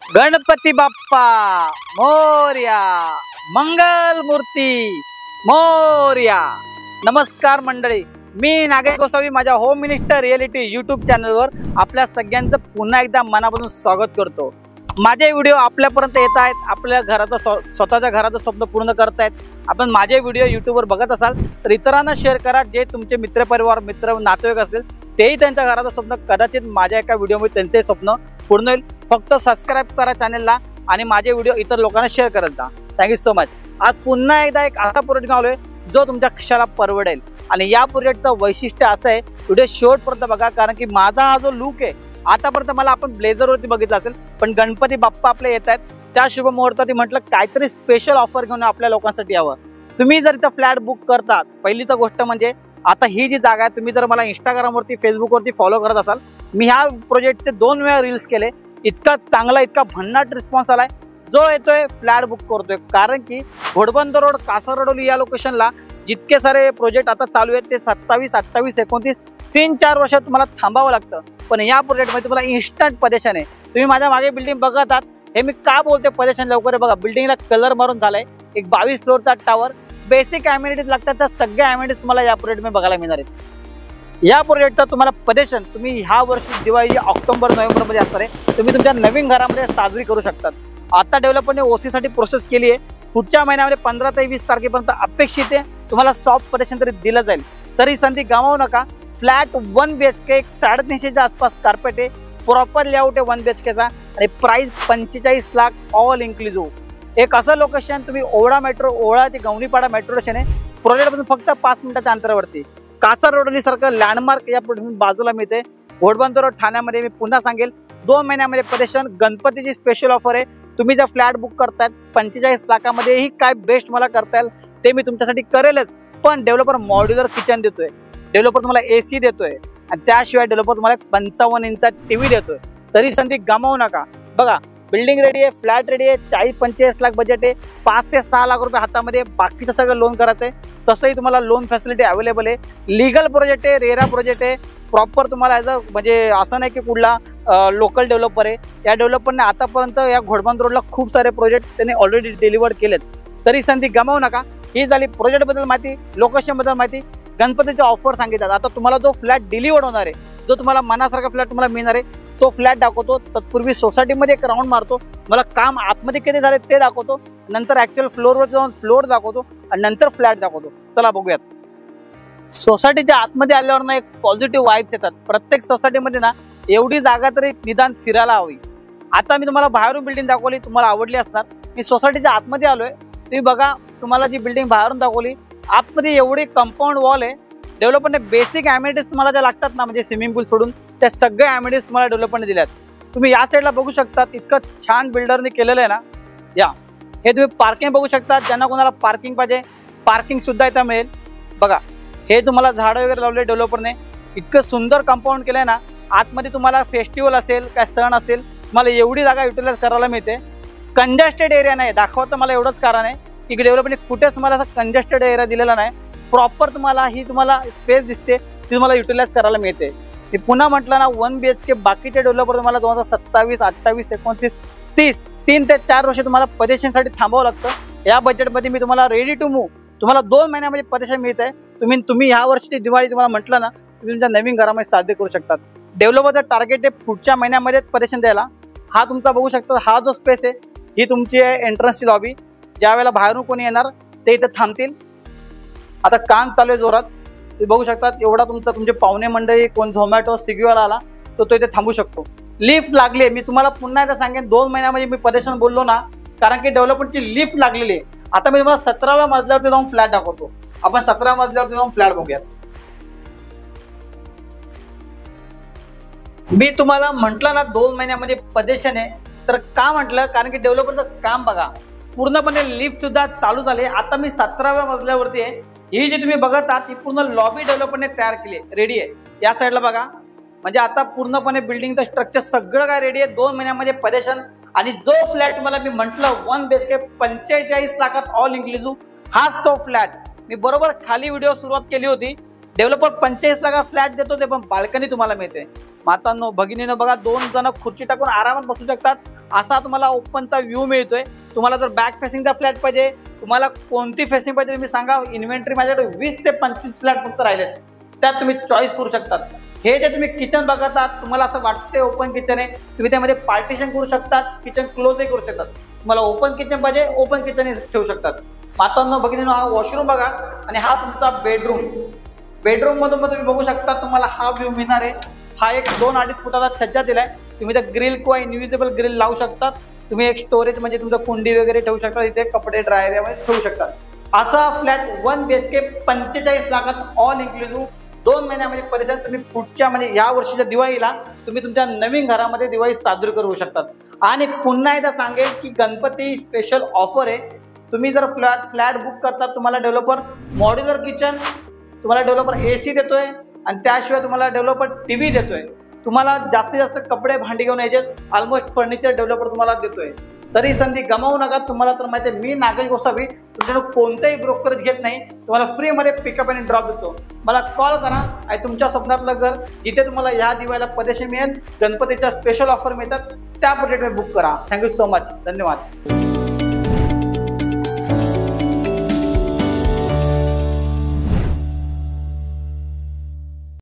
गणपती बाप्पा मोरया, मंगल मूर्ती मोरया। नमस्कार मंडळी, मी नागेश गोसावी माझ्या होम मिनिस्टर रिअलिटी यूट्यूब चॅनलवर आपल्या सगळ्यांचं पुन्हा एकदा मनापासून स्वागत करतो। माझे व्हिडिओ आपल्यापर्यंत येत आहेत, आपल्या घराचं स्वतःच्या घराचं स्वप्न पूर्ण करतायत। आपण माझे व्हिडिओ यूट्यूबवर बघत असाल तर इतरांना शेअर करा, जे तुमचे मित्रपरिवार मित्र नातेवाईक असेल तेही त्यांच्या घराचं स्वप्न कदाचित माझ्या एका व्हिडिओमध्ये त्यांचे स्वप्न पूर्ण होईल। फक्त सबस्क्राइब करा चॅनलला आणि माझे व्हिडिओ इतर लोकांना शेअर करत जा। Thank you so much. आज पुन्हा एकदा एक असा प्रोजेक्ट आलोय जो तुमच्या खिशाला परवडेल आणि या प्रोजेक्टचं वैशिष्ट्य असं आहे, व्हिडिओ शेवटपर्यंत बघा, कारण की माझा हा जो लुक आहे आतापर्यंत मला आपण ब्लेझरवरती बघितलं असेल, पण गणपती बाप्पा आपले येत आहेत त्या शुभ मुहूर्तावरती म्हटलं काहीतरी स्पेशल ऑफर घेऊन आपल्या लोकांसाठी यावं। तुम्ही जर इथं फ्लॅट बुक करतात, पहिली तर गोष्ट म्हणजे आता ही जी जागा आहे, तुम्ही जर मला इंस्टाग्रामवरती फेसबुकवरती फॉलो करत असाल, मी ह्या प्रोजेक्टचे 2 वेळा रील्स केले, इतका चांगला इतका भन्नाट रिस्पॉन्स आलाय, जो येतोय फ्लॅट बुक करतोय। कारण की घोडबंदर रोड कासारडोली या लोकेशनला जितके सारे प्रोजेक्ट आता चालू आहेत ते 27, 28, 29 3-4 वर्ष तुम्हाला थांबावं लागतं, पण या प्रोजेक्टमध्ये तुम्हाला इन्स्टंट पजेशन आहे। तुम्ही माझ्या मागे बिल्डिंग बघत आहात, हे मी का बोलते पजेशन लवकर आहे बघा, बिल्डिंगला कलर मारून झालाय, एक 22 फ्लोअरचा टावर, बेसिक ॲम्युनिटीज लागतात, त्या सगळ्या ॲम्युनिटीज तुम्हाला या प्रोजेक्टमध्ये बघायला मिळणार आहेत। या प्रोजेक्टचा तुम्हाला पजेशन तुम्ही ह्या वर्षी दिवाळी ऑक्टोबर नोव्हेंबरमध्ये असणार आहे, तुम्ही तुमच्या नवीन घरामध्ये साजरी करू शकतात। आता डेव्हलपरने ओसीसाठी प्रोसेस केली आहे, पुढच्या महिन्यामध्ये 15 ते 20 तारखेपर्यंत अपेक्षित आहे तुम्हाला सॉफ्ट पजेशन तरी दिलं जाईल। तरी संधी गमावू नका। फ्लॅट 1 BHK 350च्या आसपास कार्पेट आहे, प्रॉपर लेआउट आहे 1 BHKचा आणि प्राइस 45 लाख ऑल इन्क्लुझिव्ह। एक असं लोकेशन तुम्ही ओवळा ते गवणीपाडा मेट्रो स्टेशन आहे, प्रोजेक्टपासून फक्त 5 मिनिटाच्या अंतरावरती। कासारडोली सारखं लँडमार्क या बाजूला मिळते। घोडबंदर रोड ठाण्यामध्ये मी पुन्हा सांगेल 2 महिन्यामध्ये पजेशन। गणपतीची स्पेशल ऑफर आहे, तुम्ही जर फ्लॅट बुक करतायत 45 लाखामध्येही काय बेस्ट मला करता येईल ते मी तुमच्यासाठी करेलच, पण डेव्हलपर मॉड्युलर किचन देतोय, डेव्हलपर तुम्हाला AC देतोय आणि त्याशिवाय डेव्हलपर तुम्हाला 55 इंचचा TV देतोय। तरी संधी गमावू नका। बघा, बिल्डिंग रेडी आहे, फ्लॅट रेडी आहे, 40-45 लाख बजेट आहे, 5 ते 6 लाख रुपये हातामध्ये, बाकीचं सगळं लोन करायचं आहे, तसंही तुम्हाला लोन फॅसिलिटी अवेलेबल आहे। लीगल प्रोजेक्ट आहे, रेरा प्रोजेक्ट आहे, प्रॉपर तुम्हाला ॲज अ म्हणजे असं नाही की कुठला लोकल डेव्हलपर आहे। या डेव्हलपरने आतापर्यंत या घोडबंदर रोडला खूप सारे प्रोजेक्ट त्यांनी ऑलरेडी डिलिव्हर केलेत। तरी संधी गमावू नका। ही झाली प्रोजेक्टबद्दल माहिती, लोकेशनबद्दल माहिती, गणपतीचे ऑफर सांगिततात। आता तुम्हाला जो फ्लॅट डिलिव्हर होणार आहे, जो तुम्हाला मनासारखा फ्लॅट तुम्हाला मिळणार आहे, तो फ्लॅट दाखवतो। तत्पूर्वी सोसायटीमध्ये एक राऊंड मारतो, मला काम आतमध्ये किती झाले ते दाखवतो, नंतर ॲक्च्युअल फ्लोअरवर जाऊन फ्लोअर दाखवतो आणि नंतर फ्लॅट दाखवतो। चला बघूयात। सोसायटीच्या आतमध्ये आल्यावर ना एक पॉझिटिव्ह वाईब्स येतात। प्रत्येक सोसायटीमध्ये ना एवढी जागा तरी निदान फिरायला हवी। आता मी तुम्हाला बाहेरून बिल्डिंग दाखवली, तुम्हाला आवडली असणार। मी सोसायटीच्या आतमध्ये आलोय, तुम्ही बघा, तुम्हाला जी बिल्डिंग बाहेरून दाखवली, आतमध्ये एवढी कंपाऊंड वॉल आहे। डेव्हलपरने बेसिक ॲम्युनिटीज तुम्हाला ज्या लागतात ना, म्हणजे स्विमिंग पूल सोडून त्या सगळ्या ॲम्युनिटीज तुम्हाला डेव्हलपरने दिल्यात। तुम्ही या साईडला बघू शकता, इतकं छान बिल्डरने केलेलं आहे ना। या हे तुम्ही पार्किंग बघू शकता, ज्यांना कोणाला पार्किंग पाहिजे पार्किंग सुद्धा इथं मिळेल। बघा, हे तुम्हाला झाडं वगैरे लावले डेव्हलपरने, इतकं सुंदर कंपाऊंड केलंय ना। आतमध्ये तुम्हाला फेस्टिवल असेल काय सण असेल, तुम्हाला एवढी जागा युटिलाइज करायला मिळते। कंजेस्टेड एरिया नाही, दाखवतं मला एवढंच कारण आहे की डेव्हलपरने कुठेच तुम्हाला असं कंजेस्टेड एरिया दिलेला नाही, प्रॉपर तुम्हाला स्पेस दिसते ती तुम्हाला युटिलाइज करायला मिळते। मी पुन्हा म्हटलं ना, 1 BHK बाकीचे डेव्हलपर तुम्हाला 2027, 28, 29, 30 3 ते 4 वर्ष तुम्हाला पजेशनसाठी थांबावं लागतं। या बजेटमध्ये मी तुम्हाला रेडी टू मूव्ह तुम्हाला 2 महिन्यामध्ये पजेशन मिळत आहे। तुम्ही ह्या वर्षीची दिवाळी तुम्हाला म्हटलं ना, तुम्ही तुमच्या नवीन घरामध्ये साजरी करू शकतात। डेव्हलपरचं टार्गेट आहे पुढच्या महिन्यामध्ये पजेशन द्यायला। हा तुमचा बघू शकता, हा जो स्पेस आहे ही तुमची एंट्रन्सची लॉबी, ज्या वेळेला बाहेरून कोणी येणार ते इथे थांबतील। आता काम चालू आहे जोरात, तुम्ही बघू शकता, एवढा तुमचे पाहुणे मंडळी, कोण झोमॅटो स्विगीवाला आला तो इथे थांबू शकतो। लिफ्ट लागली, मी तुम्हाला पुन्हा एकदा सांगेन 2 महिन्यामध्ये मी पजेशन बोललो ना, कारण की डेव्हलपरची लिफ्ट लागलेली आहे। आता मी तुम्हाला 17व्या मजल्यावरती जाऊन फ्लॅट दाखवतो। आपण 17व्या मजल्यावरती जाऊन फ्लॅट बघूयात। मी तुम्हाला म्हटलं ना 2 महिन्यामध्ये पजेशन आहे, तर का म्हटलं, कारण की डेव्हलपरचं काम बघा, पूर्णपणे लिफ्ट सुद्धा चालू झाले। आता मी 17व्या मजल्यावरती आहे। ही जी तुम्ही बघत आहात ती पूर्ण लॉबी डेव्हलपरने तयार केली, रेडी आहे। या साईडला बघा, म्हणजे आता पूर्णपणे बिल्डिंगचं स्ट्रक्चर सगळं काय रेडी आहे। 2 महिन्यामध्ये पजेशन आणि जो फ्लॅट तुम्हाला मी म्हटलं 1 BHK 45 लाखात ऑल इन्क्लुझिव्ह, हाच तो फ्लॅट। मी बरोबर खाली व्हिडिओ सुरुवात केली होती, डेव्हलपर 45 लाखात फ्लॅट देतो ते, पण बाल्कनी तुम्हाला मिळते। मातांनो भगिनीनं बघा, 2 जण खुर्ची टाकून आरामात बसू शकतात असा तुम्हाला ओपनचा व्ह्यू मिळतोय। तुम्हाला जर बॅक फेसिंगचा फ्लॅट पाहिजे, तुम्हाला कोणती फेसिंग पाहिजे तुम्ही सांगा। इन्व्हेंटरी माझ्याकडे 20 ते 25 फ्लॅट फक्त राहिलेत, त्यात तुम्ही चॉईस करू शकता। हे जे तुम्ही किचन बघत आहात, तुम्हाला असं वाटते ओपन किचन आहे, तुम्ही त्यामध्ये पार्टिशन करू शकता, किचन क्लोजही करू शकता। तुम्हाला ओपन किचन पाहिजे, ओपन किचन ठेवू शकतात। मातांनो भगिनींनो, हा वॉशरूम बघा आणि हा तुमचा बेडरूम मधून तुम्ही बघू शकता, तुम्हाला हा व्ह्यू मिळणार आहे। हा एक 2-2.5 फुटाचा छज्जा दिलाय, तुम्ही तर ग्रिल किंवा इनविजिबल ग्रिल लावू शकता। तुम्ही एक स्टोरेज म्हणजे तुमचं कुंडी वगैरे ठेवू शकता, इथे कपडे ड्रायर यामध्ये ठेवू शकता। असा फ्लॅट 1 BHK 45 लाखात ऑल इन्क्लुसिव्ह 2 महिन्यामध्ये पर्यंत तुम्ही पुढच्या म्हणजे या वर्षीच्या दिवाळीला तुम्ही तुमच्या नवीन घरामध्ये दिवाळी साजरी करू शकतात। आणि पुन्हा एकदा सांगेल की गणपती स्पेशल ऑफर आहे। तुम्ही जर फ्लॅट बुक करतात, तुम्हाला डेव्हलपर मॉड्युलर किचन, तुम्हाला डेव्हलपर AC देतोय आणि त्याशिवाय तुम्हाला डेव्हलपर टीव्ही देतोय। तुम्हाला जास्तीत जास्त कपडे भांडी घेऊन यायचे, ऑलमोस्ट फर्निचर डेव्हलपर तुम्हाला देतोय। तरी संधी गमावू नका। तुम्हाला तर माहिती आहे, मी नागेश गोसावी तुमच्याकडे कोणतेही ब्रोकरेज घेत नाही, तुम्हाला फ्रीमध्ये पिकअप आणि ड्रॉप देतो। मला कॉल करा आणि तुमच्या स्वप्नातलं घर जिथे तुम्हाला या दिवाळीला पैसे मिळेल, गणपतीच्या स्पेशल ऑफर मिळतात, त्या प्रोजेक्टवर बुक करा। थँक्यू सो मच, धन्यवाद।